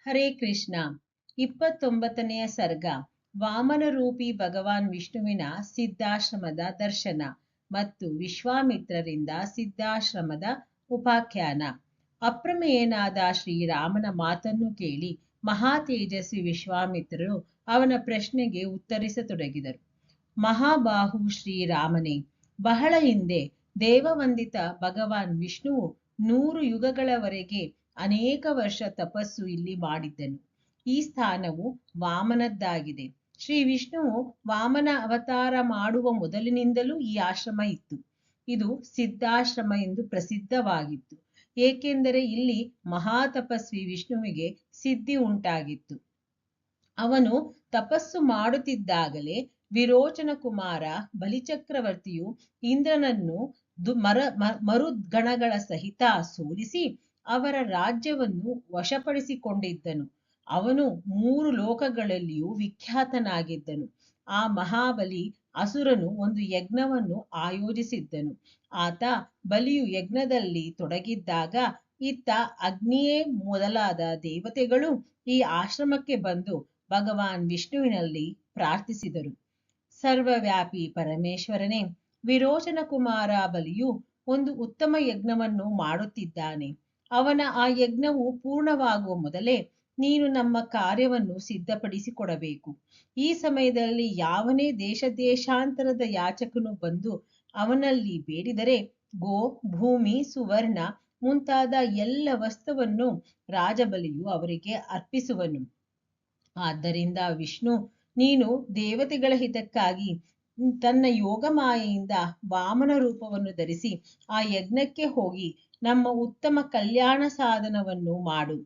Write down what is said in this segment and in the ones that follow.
ಹರೇ ಕೃಷ್ಣ. 29ನೇ ಸರ್ಗ. ವಾಮನರೂಪಿ ಭಗವಾನ್ ವಿಷ್ಣುವಿನ ಸಿದ್ಧಾಶ್ರಮದ ದರ್ಶನ ಮತ್ತು ವಿಶ್ವಾಮಿತ್ರರಿಂದ ಸಿದ್ಧಾಶ್ರಮದ ಉಪಾಖ್ಯಾನ. ಅಪ್ರಮೇಯನಾದ ಶ್ರೀರಾಮನ ಮಾತನ್ನು ಕೇಳಿ ಮಹಾತೇಜಸ್ವಿ ವಿಶ್ವಾಮಿತ್ರರು ಅವನ ಪ್ರಶ್ನೆಗೆ ಉತ್ತರಿಸತೊಡಗಿದರು. ಮಹಾಬಾಹು ಶ್ರೀರಾಮನೇ, ಬಹಳ ಹಿಂದೆ ದೇವವಂದಿತ ಭಗವಾನ್ ವಿಷ್ಣುವು 100 ಯುಗಗಳವರೆಗೆ ಅನೇಕ ವರ್ಷ ತಪಸ್ಸು ಇಲ್ಲಿ ಮಾಡಿದ್ದನು. ಈ ಸ್ಥಾನವು ವಾಮನದ್ದಾಗಿದೆ. ಶ್ರೀ ವಿಷ್ಣುವು ವಾಮನ ಅವತಾರ ಮಾಡುವ ಮೊದಲಿನಿಂದಲೂ ಈ ಆಶ್ರಮ ಇತ್ತು. ಇದು ಸಿದ್ಧಾಶ್ರಮ ಎಂದು ಪ್ರಸಿದ್ಧವಾಗಿತ್ತು, ಏಕೆಂದರೆ ಇಲ್ಲಿ ಮಹಾತಪಸ್ವಿ ವಿಷ್ಣುವಿಗೆ ಸಿದ್ಧಿ ಉಂಟಾಗಿತ್ತು. ಅವನು ತಪಸ್ಸು ಮಾಡುತ್ತಿದ್ದಾಗಲೇ ವಿರೋಚನ ಕುಮಾರ ಬಲಿಚಕ್ರವರ್ತಿಯು ಇಂದ್ರನನ್ನು ಮರುದ್ಗಣಗಳ ಸಹಿತ ಸೋಲಿಸಿ ಅವರ ರಾಜ್ಯವನ್ನು ವಶಪಡಿಸಿಕೊಂಡಿದ್ದನು. ಅವನು 3 ಲೋಕಗಳಲ್ಲಿಯೂ ವಿಖ್ಯಾತನಾಗಿದ್ದನು. ಆ ಮಹಾಬಲಿ ಅಸುರನು ಒಂದು ಯಜ್ಞವನ್ನು ಆಯೋಜಿಸಿದ್ದನು. ಆತ ಬಲಿಯು ಯಜ್ಞದಲ್ಲಿ ತೊಡಗಿದ್ದಾಗ ಇತ್ತ ಅಗ್ನಿಯೇ ಮೊದಲಾದ ದೇವತೆಗಳು ಈ ಆಶ್ರಮಕ್ಕೆ ಬಂದು ಭಗವಾನ್ ವಿಷ್ಣುವಿನಲ್ಲಿ ಪ್ರಾರ್ಥಿಸಿದರು. ಸರ್ವವ್ಯಾಪಿ ಪರಮೇಶ್ವರನೇ, ವಿರೋಚನ ಕುಮಾರ ಬಲಿಯು ಒಂದು ಉತ್ತಮ ಯಜ್ಞವನ್ನು ಮಾಡುತ್ತಿದ್ದಾನೆ. ಅವನ ಆ ಯಜ್ಞವು ಪೂರ್ಣವಾಗುವ ಮೊದಲೇ ನೀನು ನಮ್ಮ ಕಾರ್ಯವನ್ನು ಸಿದ್ಧಪಡಿಸಿಕೊಡಬೇಕು. ಈ ಸಮಯದಲ್ಲಿ ಯಾವನೇ ದೇಶಾಂತರದ ಯಾಚಕನು ಬಂದು ಅವನಲ್ಲಿ ಬೇಡಿದರೆ ಗೋ, ಭೂಮಿ, ಸುವರ್ಣ ಮುಂತಾದ ಎಲ್ಲ ವಸ್ತುವನ್ನು ರಾಜಬಲಿಯು ಅವರಿಗೆ ಅರ್ಪಿಸುವನು. ಆದ್ದರಿಂದ ವಿಷ್ಣು, ನೀನು ದೇವತೆಗಳ ಹಿತಕ್ಕಾಗಿ ತನ್ನ ಯೋಗಮಾಯೆಯಿಂದ ವಾಮನ ರೂಪವನ್ನು ಧರಿಸಿ ಆ ಯಜ್ಞಕ್ಕೆ ಹೋಗಿ ನಮ್ಮ ಉತ್ತಮ ಕಲ್ಯಾಣ ಸಾಧನವನ್ನು ಮಾಡು.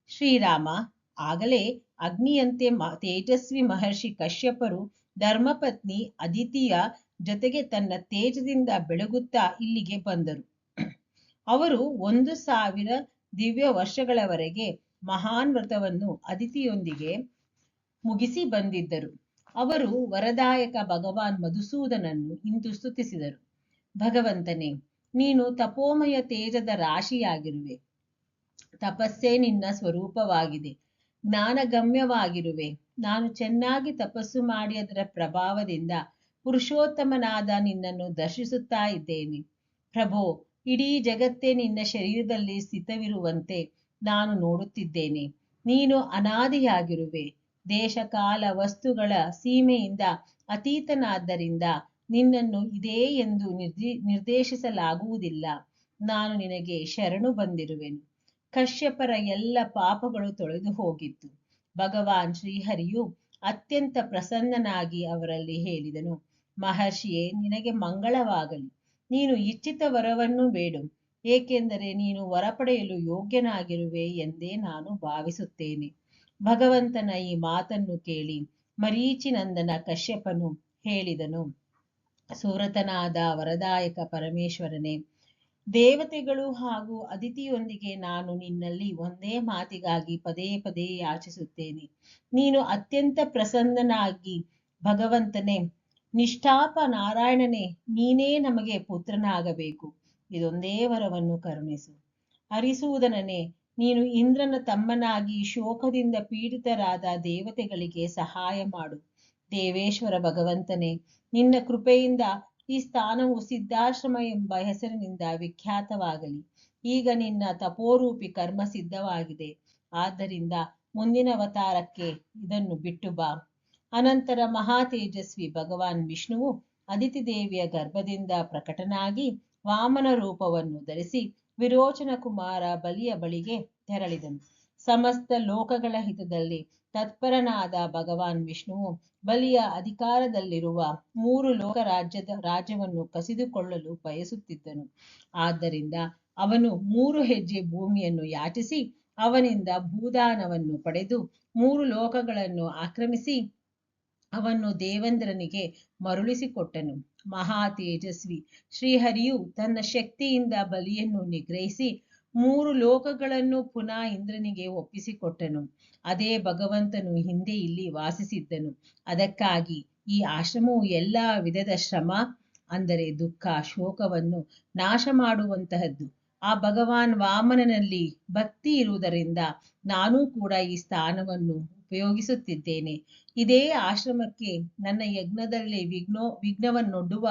ಶ್ರೀರಾಮ, ಆಗಲೇ ಅಗ್ನಿಯಂತೆ ತೇಜಸ್ವಿ ಮಹರ್ಷಿ ಕಶ್ಯಪರು ಧರ್ಮಪತ್ನಿ ಅದಿತಿಯ ಜೊತೆಗೆ ತನ್ನ ತೇಜದಿಂದ ಬೆಳಗುತ್ತಾ ಇಲ್ಲಿಗೆ ಬಂದರು. ಅವರು 1000 ದಿವ್ಯ ವರ್ಷಗಳವರೆಗೆ ಮಹಾನ್ ವ್ರತವನ್ನು ಅದಿತಿಯೊಂದಿಗೆ ಮುಗಿಸಿ ಬಂದಿದ್ದರು. ಅವರು ವರದಾಯಕ ಭಗವಾನ್ ಮಧುಸೂದನನ್ನು ಇಂದು ಸ್ತುತಿಸಿದರು. ಭಗವಂತನೇ, ನೀನು ತಪೋಮಯ ತೇಜದ ರಾಶಿಯಾಗಿರುವೆ. ತಪಸ್ಸೇ ನಿನ್ನ ಸ್ವರೂಪವಾಗಿದೆ. ಜ್ಞಾನಗಮ್ಯವಾಗಿರುವೆ. ನಾನು ಚೆನ್ನಾಗಿ ತಪಸ್ಸು ಮಾಡಿ ಅದರ ಪ್ರಭಾವದಿಂದ ಪುರುಷೋತ್ತಮನಾದ ನಿನ್ನನ್ನು ದರ್ಶಿಸುತ್ತಾ ಇದ್ದೇನೆ. ಪ್ರಭೋ, ಇಡೀ ಜಗತ್ತೇ ನಿನ್ನ ಶರೀರದಲ್ಲಿ ಸ್ಥಿತವಿರುವಂತೆ ನಾನು ನೋಡುತ್ತಿದ್ದೇನೆ. ನೀನು ಅನಾದಿಯಾಗಿರುವೆ. ದೇಶ ಕಾಲ ವಸ್ತುಗಳ ಸೀಮೆಯಿಂದ ಅತೀತನಾದ್ದರಿಂದ ನಿನ್ನನ್ನು ಇದೇ ಎಂದು ನಿರ್ದೇಶಿಸಲಾಗುವುದಿಲ್ಲ. ನಾನು ನಿನಗೆ ಶರಣು ಬಂದಿರುವೆನು. ಕಶ್ಯಪರ ಎಲ್ಲ ಪಾಪಗಳು ತೊಳೆದು ಹೋಗಿತ್ತು. ಭಗವಾನ್ ಶ್ರೀಹರಿಯು ಅತ್ಯಂತ ಪ್ರಸನ್ನನಾಗಿ ಅವರಲ್ಲಿ ಹೇಳಿದನು, ಮಹರ್ಷಿಯೇ, ನಿನಗೆ ಮಂಗಳವಾಗಲಿ. ನೀನು ಇಚ್ಛಿತ ವರವನ್ನು ಬೇಡು, ಏಕೆಂದರೆ ನೀನು ವರ ಪಡೆಯಲು ಯೋಗ್ಯನಾಗಿರುವೆ ಎಂದೇ ನಾನು ಭಾವಿಸುತ್ತೇನೆ. ಭಗವಂತನ ಈ ಮಾತನ್ನು ಕೇಳಿ ಮರೀಚಿನಂದನ ಕಶ್ಯಪನು ಹೇಳಿದನು, ಸುವ್ರತನಾದ ವರದಾಯಕ ಪರಮೇಶ್ವರನೇ, ದೇವತೆಗಳು ಹಾಗೂ ಅದಿತಿಯೊಂದಿಗೆ ನಾನು ನಿನ್ನಲ್ಲಿ ಒಂದೇ ಮಾತಿಗಾಗಿ ಪದೇ ಪದೇ ಯಾಚಿಸುತ್ತೇನೆ. ನೀನು ಅತ್ಯಂತ ಪ್ರಸನ್ನನಾಗಿ ಭಗವಂತನೇ, ನಿಷ್ಠಾಪ ನಾರಾಯಣನೇ, ನೀನೇ ನಮಗೆ ಪುತ್ರನಾಗಬೇಕು. ಇದೊಂದೇ ವರವನ್ನು ಕರುಣಿಸು. ಹರಿಸೂದನನೇ, ನೀನು ಇಂದ್ರನ ತಮ್ಮನಾಗಿ ಶೋಕದಿಂದ ಪೀಡಿತರಾದ ದೇವತೆಗಳಿಗೆ ಸಹಾಯ ಮಾಡು. ದೇವೇಶ್ವರ ಭಗವಂತನೇ, ನಿನ್ನ ಕೃಪೆಯಿಂದ ಈ ಸ್ಥಾನವು ಸಿದ್ಧಾಶ್ರಮ ಎಂಬ ಹೆಸರಿನಿಂದ ವಿಖ್ಯಾತವಾಗಲಿ. ಈಗ ನಿನ್ನ ತಪೋರೂಪಿ ಕರ್ಮ ಸಿದ್ಧವಾಗಿದೆ. ಆದ್ದರಿಂದ ಮುಂದಿನ ಅವತಾರಕ್ಕೆ ಇದನ್ನು ಬಿಟ್ಟು ಬಾ. ಅನಂತರ ಮಹಾತೇಜಸ್ವಿ ಭಗವಾನ್ ವಿಷ್ಣುವು ಅದಿತಿ ದೇವಿಯ ಗರ್ಭದಿಂದ ಪ್ರಕಟನಾಗಿ ವಾಮನ ರೂಪವನ್ನು ಧರಿಸಿ ವಿರೋಚನ ಕುಮಾರ ಬಲಿಯ ಬಳಿಗೆ ತೆರಳಿದನು. ಸಮಸ್ತ ಲೋಕಗಳ ಹಿತದಲ್ಲಿ ತತ್ಪರನಾದ ಭಗವಾನ್ ವಿಷ್ಣುವು ಬಲಿಯ ಅಧಿಕಾರದಲ್ಲಿರುವ 3 ಲೋಕ ರಾಜ್ಯವನ್ನು ಕಸಿದುಕೊಳ್ಳಲು ಬಯಸುತ್ತಿದ್ದನು. ಆದ್ದರಿಂದ ಅವನು 3 ಹೆಜ್ಜೆ ಭೂಮಿಯನ್ನು ಯಾಚಿಸಿ ಅವನಿಂದ ಭೂದಾನವನ್ನು ಪಡೆದು 3 ಲೋಕಗಳನ್ನು ಆಕ್ರಮಿಸಿ ಅವನ್ನು ದೇವೇಂದ್ರನಿಗೆ ಮರಳಿಸಿಕೊಟ್ಟನು. ಮಹಾ ತೇಜಸ್ವಿ ಶ್ರೀಹರಿಯು ತನ್ನ ಶಕ್ತಿಯಿಂದ ಬಲಿಯನ್ನು ನಿಗ್ರಹಿಸಿ 3 ಲೋಕಗಳನ್ನು ಪುನಃ ಇಂದ್ರನಿಗೆ ಒಪ್ಪಿಸಿಕೊಟ್ಟನು. ಅದೇ ಭಗವಂತನು ಹಿಂದೆ ಇಲ್ಲಿ ವಾಸಿಸಿದ್ದನು. ಅದಕ್ಕಾಗಿ ಈ ಆಶ್ರಮವು ಎಲ್ಲ ವಿಧದ ಶ್ರಮ ಅಂದರೆ ದುಃಖ, ಶೋಕವನ್ನು ನಾಶ ಮಾಡುವಂತಹದ್ದು. ಆ ಭಗವಾನ್ ವಾಮನನಲ್ಲಿ ಭಕ್ತಿ ಇರುವುದರಿಂದ ನಾನೂ ಕೂಡ ಈ ಸ್ಥಾನವನ್ನು ಉಪಯೋಗಿಸುತ್ತಿದ್ದೇನೆ. ಇದೇ ಆಶ್ರಮಕ್ಕೆ ನನ್ನ ಯಜ್ಞದಲ್ಲಿ ವಿಘ್ನವನ್ನೊಡ್ಡುವ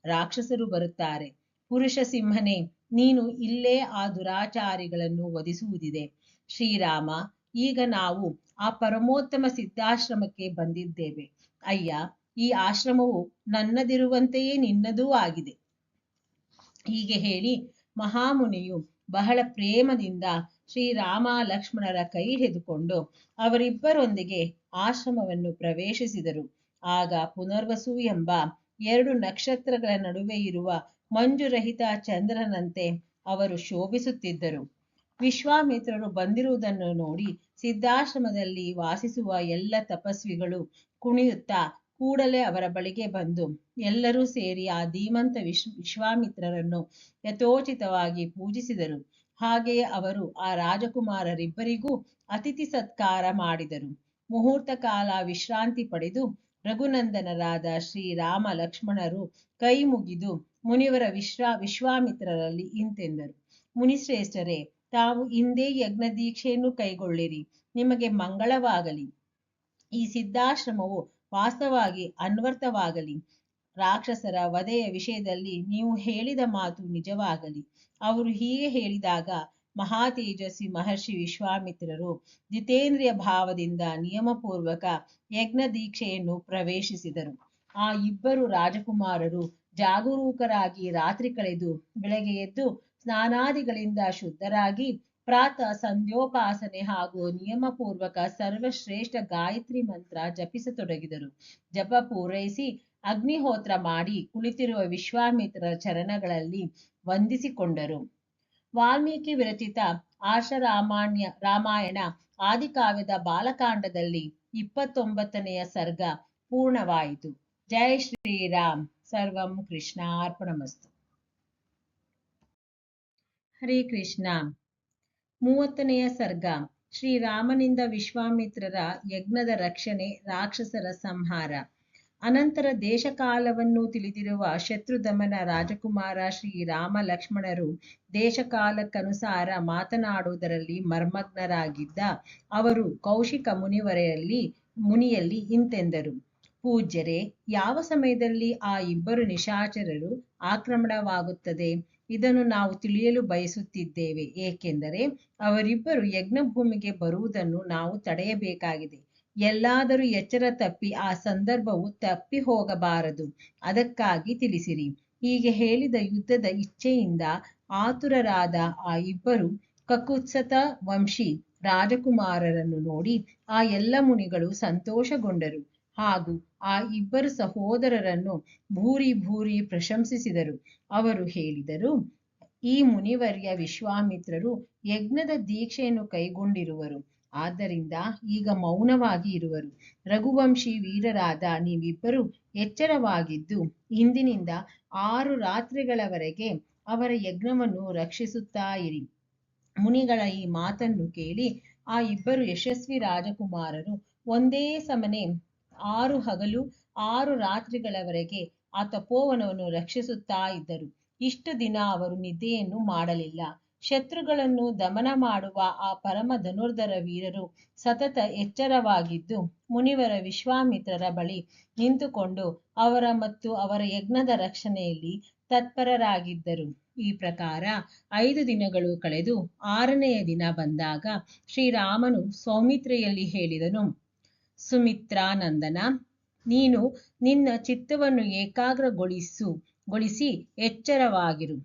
ರಾಕ್ಷಸರು ಬರುತ್ತಾರೆ. ಪುರುಷ ಸಿಂಹನೇ, ನೀನು ಇಲ್ಲೇ ಆ ದುರಾಚಾರಿಗಳನ್ನು ವಧಿಸುವುದಿದೆ. ಶ್ರೀರಾಮ, ಈಗ ನಾವು ಆ ಪರಮೋತ್ತಮ ಸಿದ್ಧಾಶ್ರಮಕ್ಕೆ ಬಂದಿದ್ದೇವೆ. ಅಯ್ಯ, ಈ ಆಶ್ರಮವು ನನ್ನದಿರುವಂತೆಯೇ ನಿನ್ನದೂ ಆಗಿದೆ. ಹೀಗೆ ಹೇಳಿ ಮಹಾಮುನಿಯು ಬಹಳ ಪ್ರೇಮದಿಂದ ಶ್ರೀರಾಮ ಲಕ್ಷ್ಮಣರ ಕೈ ಹಿಡಿದುಕೊಂಡು ಅವರಿಬ್ಬರೊಂದಿಗೆ ಆಶ್ರಮವನ್ನು ಪ್ರವೇಶಿಸಿದರು. ಆಗ ಪುನರ್ವಸು ಎಂಬ 2 ನಕ್ಷತ್ರಗಳ ನಡುವೆ ಇರುವ ಮಂಜುರಹಿತ ಚಂದ್ರನಂತೆ ಅವರು ಶೋಭಿಸುತ್ತಿದ್ದರು. ವಿಶ್ವಾಮಿತ್ರರು ಬಂದಿರುವುದನ್ನು ನೋಡಿ ಸಿದ್ಧಾಶ್ರಮದಲ್ಲಿ ವಾಸಿಸುವ ಎಲ್ಲ ತಪಸ್ವಿಗಳು ಕುಣಿಯುತ್ತಾ ಕೂಡಲೇ ಅವರ ಬಳಿಗೆ ಬಂದು ಎಲ್ಲರೂ ಸೇರಿ ಆ ಧೀಮಂತ ವಿಶ್ವಾಮಿತ್ರರನ್ನು ಯಥೋಚಿತವಾಗಿ ಪೂಜಿಸಿದರು. ಹಾಗೆಯೇ ಅವರು ಆ ರಾಜಕುಮಾರರಿಬ್ಬರಿಗೂ ಅತಿಥಿ ಸತ್ಕಾರ ಮಾಡಿದರು. ಮುಹೂರ್ತ ಕಾಲ ವಿಶ್ರಾಂತಿ ಪಡೆದು ರಘುನಂದನರಾದ ಶ್ರೀರಾಮ ಲಕ್ಷ್ಮಣರು ಕೈ ಮುಗಿದು ಮುನಿವರ ವಿಶ್ವಾಮಿತ್ರರಲ್ಲಿ ಇಂತೆಂದರು. ಮುನಿಶ್ರೇಷ್ಠರೇ, ತಾವು ಇಂದೇ ಯಜ್ಞ ದೀಕ್ಷೆಯನ್ನು ಕೈಗೊಳ್ಳಿರಿ. ನಿಮಗೆ ಮಂಗಳವಾಗಲಿ. ಈ ಸಿದ್ಧಾಶ್ರಮವು ವಾಸ್ತವವಾಗಿ ಅನ್ವರ್ಥವಾಗಲಿ. ರಾಕ್ಷಸರ ವಧೆಯ ವಿಷಯದಲ್ಲಿ ನೀವು ಹೇಳಿದ ಮಾತು ನಿಜವಾಗಲಿ. ಅವರು ಹೀಗೆ ಹೇಳಿದಾಗ ಮಹಾತೇಜಸ್ವಿ ಮಹರ್ಷಿ ವಿಶ್ವಾಮಿತ್ರರು ಜಿತೇಂದ್ರಿಯ ಭಾವದಿಂದ ನಿಯಮಪೂರ್ವಕ ಯಜ್ಞ ದೀಕ್ಷೆಯನ್ನು ಪ್ರವೇಶಿಸಿದರು. ಆ ಇಬ್ಬರು ರಾಜಕುಮಾರರು ಜಾಗರೂಕರಾಗಿ ರಾತ್ರಿ ಕಳೆದು ಬೆಳಗ್ಗೆ ಎದ್ದು ಸ್ನಾನಾದಿಗಳಿಂದ ಶುದ್ಧರಾಗಿ ಪ್ರಾತಃ ಸಂಧ್ಯೋಪಾಸನೆ ಹಾಗೂ ನಿಯಮಪೂರ್ವಕ ಸರ್ವಶ್ರೇಷ್ಠ ಗಾಯತ್ರಿ ಮಂತ್ರ ಜಪಿಸತೊಡಗಿದರು. ಜಪ ಪೂರೈಸಿ ಅಗ್ನಿಹೋತ್ರ ಮಾಡಿ ಕುಳಿತಿರುವ ವಿಶ್ವಾಮಿತ್ರರ ಚರಣಗಳಲ್ಲಿ ವಂದಿಸಿಕೊಂಡರು. ವಾಲ್ಮೀಕಿ ವಿರಚಿತ ರಾಮಾಯಣ ಆದಿಕಾವ್ಯದ ಬಾಲಕಾಂಡದಲ್ಲಿ 29ನೆಯ ಸರ್ಗ ಪೂರ್ಣವಾಯಿತು. ಜೈ ಶ್ರೀರಾಮ್. ಸರ್ವಂ ಕೃಷ್ಣಾರ್ಪಣಮಸ್ತು. ಹರೇ ಕೃಷ್ಣ. 30ನೆಯ ಸರ್ಗ. ಶ್ರೀರಾಮನಿಂದ ವಿಶ್ವಾಮಿತ್ರರ ಯಜ್ಞದ ರಕ್ಷಣೆ, ರಾಕ್ಷಸರ ಸಂಹಾರ. ಅನಂತರ ದೇಶಕಾಲವನ್ನು ತಿಳಿದಿರುವ ಶತ್ರುದಮನ ರಾಜಕುಮಾರ ಶ್ರೀರಾಮ ಲಕ್ಷ್ಮಣರು ದೇಶಕಾಲಕ್ಕನುಸಾರ ಮಾತನಾಡುವುದರಲ್ಲಿ ಮರ್ಮಗ್ನರಾಗಿದ್ದ ಅವರು ಕೌಶಿಕ ಮುನಿಯಲ್ಲಿ ಇಂತೆಂದರು. ಪೂಜ್ಯರೇ, ಯಾವ ಸಮಯದಲ್ಲಿ ಆ ಇಬ್ಬರು ನಿಶಾಚರರು ಆಕ್ರಮಣವಾಗುತ್ತದೆ? ಇದನ್ನು ನಾವು ತಿಳಿಯಲು ಬಯಸುತ್ತಿದ್ದೇವೆ. ಏಕೆಂದರೆ ಅವರಿಬ್ಬರು ಯಜ್ಞಭೂಮಿಗೆ ಬರುವುದನ್ನು ನಾವು ತಡೆಯಬೇಕಾಗಿದೆ. ಎಲ್ಲಾದರೂ ಎಚ್ಚರ ತಪ್ಪಿ ಆ ಸಂದರ್ಭವು ತಪ್ಪಿ ಹೋಗಬಾರದು. ಅದಕ್ಕಾಗಿ ತಿಳಿಸಿರಿ. ಹೀಗೆ ಹೇಳಿದ ಯುದ್ಧದ ಇಚ್ಛೆಯಿಂದ ಆತುರರಾದ ಆ ಇಬ್ಬರು ಕಕುತ್ಸತ ವಂಶಿ ರಾಜಕುಮಾರರನ್ನು ನೋಡಿ ಆ ಎಲ್ಲ ಮುನಿಗಳು ಸಂತೋಷಗೊಂಡರು ಹಾಗೂ ಆ ಇಬ್ಬರು ಸಹೋದರರನ್ನು ಭೂರಿ ಪ್ರಶಂಸಿಸಿದರು. ಅವರು ಹೇಳಿದರು, ಈ ಮುನಿವರ್ಯ ವಿಶ್ವಾಮಿತ್ರರು ಯಜ್ಞದ ದೀಕ್ಷೆಯನ್ನು ಕೈಗೊಂಡಿರುವರು. ಆದ್ದರಿಂದ ಈಗ ಮೌನವಾಗಿ ಇರುವರು. ರಘುವಂಶಿ ವೀರರಾದ ನೀವಿಬ್ಬರು ಎಚ್ಚರವಾಗಿದ್ದು ಇಂದಿನಿಂದ 6 ರಾತ್ರಿಗಳವರೆಗೆ ಅವರ ಯಜ್ಞವನ್ನು ರಕ್ಷಿಸುತ್ತಾ ಇರಿ. ಮುನಿಗಳ ಈ ಮಾತನ್ನು ಕೇಳಿ ಆ ಇಬ್ಬರು ಯಶಸ್ವಿ ರಾಜಕುಮಾರರು ಒಂದೇ ಸಮನೆ 6 ಹಗಲು 6 ರಾತ್ರಿಗಳವರೆಗೆ ಆ ತಪೋವನವನ್ನು ರಕ್ಷಿಸುತ್ತಾ ಇದ್ದರು. ಇಷ್ಟು ದಿನ ಅವರು ನಿದ್ದೆಯನ್ನು ಮಾಡಲಿಲ್ಲ. ಶತ್ರುಗಳನ್ನು ದಮನ ಮಾಡುವ ಆ ಪರಮ ಧನುರ್ಧರ ವೀರರು ಸತತ ಎಚ್ಚರವಾಗಿದ್ದು ಮುನಿವರ ವಿಶ್ವಾಮಿತ್ರರ ಬಳಿ ನಿಂತುಕೊಂಡು ಅವರ ಮತ್ತು ಅವರ ಯಜ್ಞದ ರಕ್ಷಣೆಯಲ್ಲಿ ತತ್ಪರರಾಗಿದ್ದರು. ಈ ಪ್ರಕಾರ 5 ದಿನಗಳು ಕಳೆದು 6ನೆಯ ದಿನ ಬಂದಾಗ ಶ್ರೀರಾಮನು ಸೌಮಿತ್ರೆಯಲ್ಲಿ ಹೇಳಿದನು, ಸುಮಿತ್ರಾನಂದನ, ನೀನು ನಿನ್ನ ಚಿತ್ತವನ್ನು ಏಕಾಗ್ರಗೊಳಿಸಿ ಎಚ್ಚರವಾಗಿರು.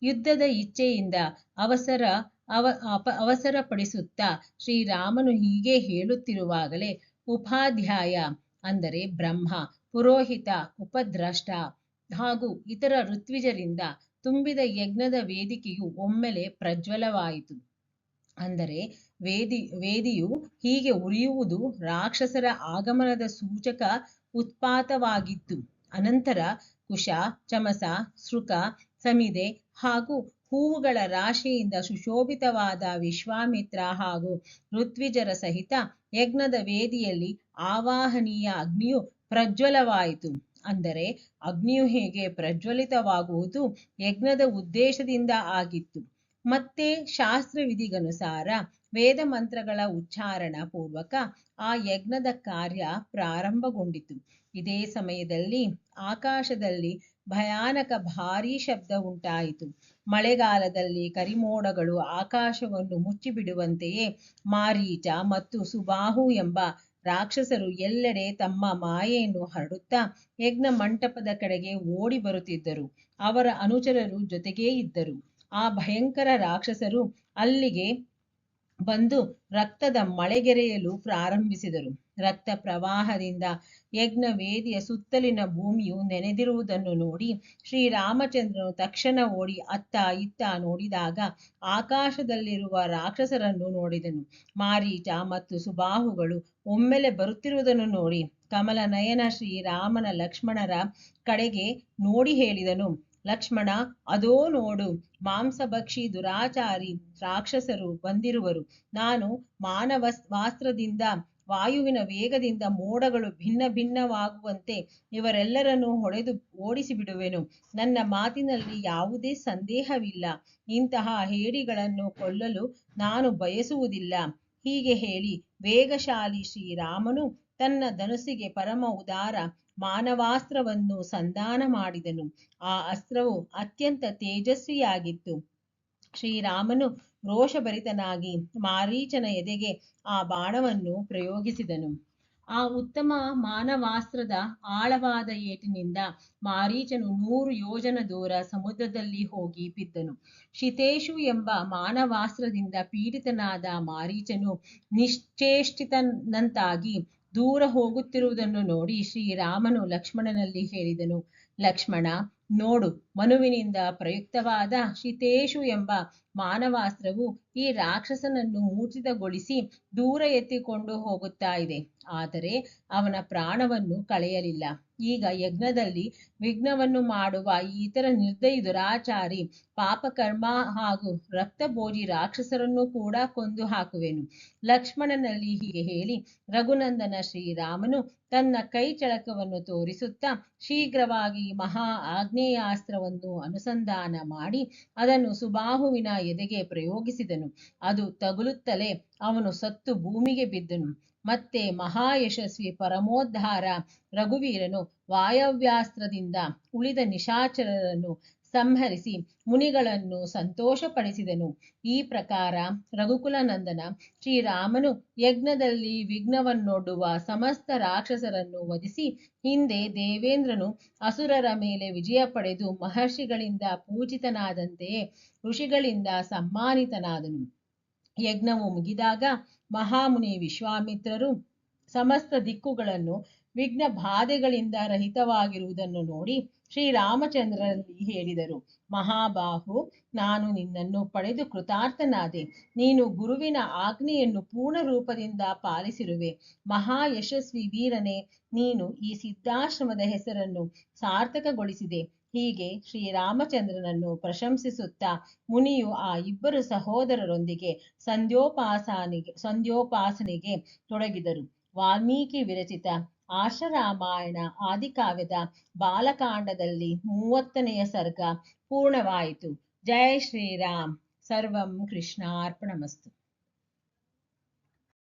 ಯುದ್ಧದ ಇಚ್ಛೆಯಿಂದ ಅವಸರಪಡಿಸುತ್ತಾ ಶ್ರೀರಾಮನು ಹೀಗೆ ಹೇಳುತ್ತಿರುವಾಗಲೇ ಉಪಾಧ್ಯಾಯ ಅಂದರೆ ಬ್ರಹ್ಮ, ಪುರೋಹಿತ, ಉಪದ್ರಷ್ಟ ಹಾಗೂ ಇತರ ಋತ್ವಿಜರಿಂದ ತುಂಬಿದ ಯಜ್ಞದ ವೇದಿಕೆಯು ಒಮ್ಮೆಲೆ ಪ್ರಜ್ವಲವಾಯಿತು. ಅಂದರೆ ವೇದಿಯು ಹೀಗೆ ಉರಿಯುವುದು ರಾಕ್ಷಸರ ಆಗಮನದ ಸೂಚಕ ಉತ್ಪಾತವಾಗಿತ್ತು. ಅನಂತರ ಕುಶ, ಚಮಸ, ಶೃಕ, ಸಮಿದೆ ಹಾಗೂ ಹೂವುಗಳ ರಾಶಿಯಿಂದ ಸುಶೋಭಿತವಾದ ವಿಶ್ವಾಮಿತ್ರ ಹಾಗೂ ಋತ್ವಿಜರ ಸಹಿತ ಯಜ್ಞದ ವೇದಿಯಲ್ಲಿ ಆವಾಹನೀಯ ಅಗ್ನಿಯು ಪ್ರಜ್ವಲವಾಯಿತು. ಅಂದರೆ ಅಗ್ನಿಯು ಹೇಗೆ ಪ್ರಜ್ವಲಿತವಾಗುವುದು ಯಜ್ಞದ ಉದ್ದೇಶದಿಂದ ಆಗಿತ್ತು. ಮತ್ತೆ ಶಾಸ್ತ್ರವಿಧಿಗನುಸಾರ ವೇದ ಮಂತ್ರಗಳ ಉಚ್ಚಾರಣ ಪೂರ್ವಕ ಆ ಯಜ್ಞದ ಕಾರ್ಯ ಪ್ರಾರಂಭಗೊಂಡಿತು. ಇದೇ ಸಮಯದಲ್ಲಿ ಆಕಾಶದಲ್ಲಿ ಭಯಾನಕ ಭಾರೀ ಶಬ್ದ ಉಂಟಾಯಿತು. ಮಳೆಗಾಲದಲ್ಲಿ ಕರಿಮೋಡಗಳು ಆಕಾಶವನ್ನು ಮುಚ್ಚಿಬಿಡುವಂತೆಯೇ ಮಾರೀಚ ಮತ್ತು ಸುಬಾಹು ಎಂಬ ರಾಕ್ಷಸರು ಎಲ್ಲೆಡೆ ತಮ್ಮ ಮಾಯೆಯನ್ನು ಹರಡುತ್ತಾ ಯಜ್ಞ ಮಂಟಪದ ಕಡೆಗೆ ಓಡಿ ಬರುತ್ತಿದ್ದರು. ಅವರ ಅನುಚರರು ಜೊತೆಗೇ ಇದ್ದರು. ಆ ಭಯಂಕರ ರಾಕ್ಷಸರು ಅಲ್ಲಿಗೆ ಬಂದು ರಕ್ತದ ಮಳೆಗೆರೆಯಲು ಪ್ರಾರಂಭಿಸಿದರು. ರಕ್ತ ಪ್ರವಾಹದಿಂದ ಯಜ್ಞ ವೇದಿಯ ಸುತ್ತಲಿನ ಭೂಮಿಯು ನೆನೆದಿರುವುದನ್ನು ನೋಡಿ ಶ್ರೀರಾಮಚಂದ್ರನು ತಕ್ಷಣ ಓಡಿ ಅತ್ತ ಇತ್ತ ನೋಡಿದಾಗ ಆಕಾಶದಲ್ಲಿರುವ ರಾಕ್ಷಸರನ್ನು ನೋಡಿದನು. ಮಾರೀಚ ಮತ್ತು ಸುಬಾಹುಗಳು ಒಮ್ಮೆಲೆ ಬರುತ್ತಿರುವುದನ್ನು ನೋಡಿ ಕಮಲ ನಯನ ಶ್ರೀರಾಮನ ಲಕ್ಷ್ಮಣರ ಕಡೆಗೆ ನೋಡಿ ಹೇಳಿದನು, ಲಕ್ಷ್ಮಣ, ಅದೋ ನೋಡು, ಮಾಂಸಭಕ್ಷಿ ದುರಾಚಾರಿ ರಾಕ್ಷಸರು ಬಂದಿರುವರು. ನಾನು ಮಾನವಾಸ್ತ್ರದಿಂದ ವಾಯುವಿನ ವೇಗದಿಂದ ಮೋಡಗಳು ಭಿನ್ನ ಭಿನ್ನವಾಗುವಂತೆ ಇವರೆಲ್ಲರನ್ನೂ ಹೊಡೆದು ಓಡಿಸಿ ಬಿಡುವೆನು. ನನ್ನ ಮಾತಿನಲ್ಲಿ ಯಾವುದೇ ಸಂದೇಹವಿಲ್ಲ. ಇಂತಹ ಹೇಡಿಗಳನ್ನು ಕೊಲ್ಲಲು ನಾನು ಬಯಸುವುದಿಲ್ಲ. ಹೀಗೆ ಹೇಳಿ ವೇಗಶಾಲಿ ಶ್ರೀರಾಮನು ತನ್ನ ಧನುಸ್ಸಿಗೆ ಪರಮ ಉದಾರ ಮಾನವಾಸ್ತ್ರವನ್ನು ಸಂಧಾನ ಮಾಡಿದನು. ಆ ಅಸ್ತ್ರವು ಅತ್ಯಂತ ತೇಜಸ್ವಿಯಾಗಿತ್ತು. ಶ್ರೀರಾಮನು ರೋಷಭರಿತನಾಗಿ ಮಾರೀಚನ ಎದೆಗೆ ಆ ಬಾಣವನ್ನು ಪ್ರಯೋಗಿಸಿದನು. ಆ ಉತ್ತಮ ಮಾನವಾಸ್ತ್ರದ ಆಳವಾದ ಏಟಿನಿಂದ ಮಾರೀಚನು 100 ಯೋಜನ ದೂರ ಸಮುದ್ರದಲ್ಲಿ ಹೋಗಿ ಬಿದ್ದನು. ಶಿತೇಶು ಎಂಬ ಮಾನವಾಸ್ತ್ರದಿಂದ ಪೀಡಿತನಾದ ಮಾರೀಚನು ನಿಶ್ಚೇಷ್ಟಿತನಂತಾಗಿ ದೂರ ಹೋಗುತ್ತಿರುವುದನ್ನು ನೋಡಿ ಶ್ರೀರಾಮನು ಲಕ್ಷ್ಮಣನಲ್ಲಿ ಹೇಳಿದನು, ಲಕ್ಷ್ಮಣ, ನೋಡು, ಮನುವಿನಿಂದ ಪ್ರಯುಕ್ತವಾದ ಶಿತೇಶು ಎಂಬ ಮಾನವಾಸ್ತ್ರವು ಈ ರಾಕ್ಷಸನನ್ನು ಮೂರ್ಛಿತಗೊಳಿಸಿ ದೂರ ಎತ್ತಿಕೊಂಡು ಹೋಗುತ್ತಾ ಇದೆ. ಆದರೆ ಅವನ ಪ್ರಾಣವನ್ನು ಕಳೆಯಲಿಲ್ಲ. ಈಗ ಯಜ್ಞದಲ್ಲಿ ವಿಘ್ನವನ್ನು ಮಾಡುವ ಈ ಇತರ ನಿರ್ದಯಿ ದುರಾಚಾರಿ ಪಾಪಕರ್ಮ ಹಾಗೂ ರಕ್ತಭೋಜಿ ರಾಕ್ಷಸರನ್ನು ಕೂಡ ಕೊಂದು ಹಾಕುವೆನು. ಲಕ್ಷ್ಮಣನಲ್ಲಿ ಹೀಗೆ ಹೇಳಿ ರಘುನಂದನ ಶ್ರೀರಾಮನು ತನ್ನ ಕೈ ಚಳಕವನ್ನು ತೋರಿಸುತ್ತಾ ಶೀಘ್ರವಾಗಿ ಮಹಾ ಆಗ್ನೇಯಾಸ್ತ್ರವನ್ನು ಅನುಸಂಧಾನ ಮಾಡಿ ಅದನ್ನು ಸುಬಾಹುವಿನ ಎದೆಗೆ ಪ್ರಯೋಗಿಸಿದನು. ಅದು ತಗುಲುತ್ತಲೇ ಅವನು ಸತ್ತು ಭೂಮಿಗೆ ಬಿದ್ದನು. ಮತ್ತೆ ಮಹಾಯಶಸ್ವಿ ಪರಮೋದ್ಧಾರ ರಘುವೀರನು ವಾಯವ್ಯಾಸ್ತ್ರದಿಂದ ಉಳಿದ ನಿಶಾಚರರನ್ನು ಸಂಹರಿಸಿ ಮುನಿಗಳನ್ನು ಸಂತೋಷಪಡಿಸಿದನು. ಈ ಪ್ರಕಾರ ರಘುಕುಲ ನಂದನ ಶ್ರೀರಾಮನು ಯಜ್ಞದಲ್ಲಿ ವಿಘ್ನವನ್ನೊಡ್ಡುವ ಸಮಸ್ತ ರಾಕ್ಷಸರನ್ನು ವಧಿಸಿ ಹಿಂದೆ ದೇವೇಂದ್ರನು ಅಸುರರ ಮೇಲೆ ವಿಜಯ ಪಡೆದು ಮಹರ್ಷಿಗಳಿಂದ ಪೂಜಿತನಾದಂತೆಯೇ ಋಷಿಗಳಿಂದ ಸಮ್ಮಾನಿತನಾದನು. ಯಜ್ಞವು ಮುಗಿದಾಗ ಮಹಾಮುನಿ ವಿಶ್ವಾಮಿತ್ರರು ಸಮಸ್ತ ದಿಕ್ಕುಗಳನ್ನು ವಿಘ್ನ ಬಾಧೆಗಳಿಂದ ರಹಿತವಾಗಿರುವುದನ್ನು ನೋಡಿ ಶ್ರೀರಾಮಚಂದ್ರರಲ್ಲಿ ಹೇಳಿದರು, ಮಹಾಬಾಹು, ನಾನು ನಿನ್ನನ್ನು ಪಡೆದು ಕೃತಾರ್ಥನಾದೆ. ನೀನು ಗುರುವಿನ ಆಜ್ಞೆಯನ್ನು ಪೂರ್ಣ ರೂಪದಿಂದ ಪಾಲಿಸಿರುವೆ. ಮಹಾಯಶಸ್ವಿ ವೀರನೇ, ನೀನು ಈ ಸಿದ್ಧಾಶ್ರಮದ ಹೆಸರನ್ನು ಸಾರ್ಥಕಗೊಳಿಸಿದೆ. ಹೀಗೆ ಶ್ರೀರಾಮಚಂದ್ರನನ್ನು ಪ್ರಶಂಸಿಸುತ್ತಾ ಮುನಿಯು ಆ ಇಬ್ಬರು ಸಹೋದರರೊಂದಿಗೆ ಸಂಧ್ಯೋಪಾಸನೆಗೆ ತೊಡಗಿದರು. ವಾಲ್ಮೀಕಿ ವಿರಚಿತ ಆಶರಾಮಾಯಣ ಆದಿಕಾವ್ಯದ ಬಾಲಕಾಂಡದಲ್ಲಿ 30ನೇ ಸರ್ಗ ಪೂರ್ಣವಾಯಿತು. ಜೈ ಶ್ರೀರಾಮ್. ಸರ್ವಂ ಕೃಷ್ಣಾರ್ಪಣಮಸ್ತು.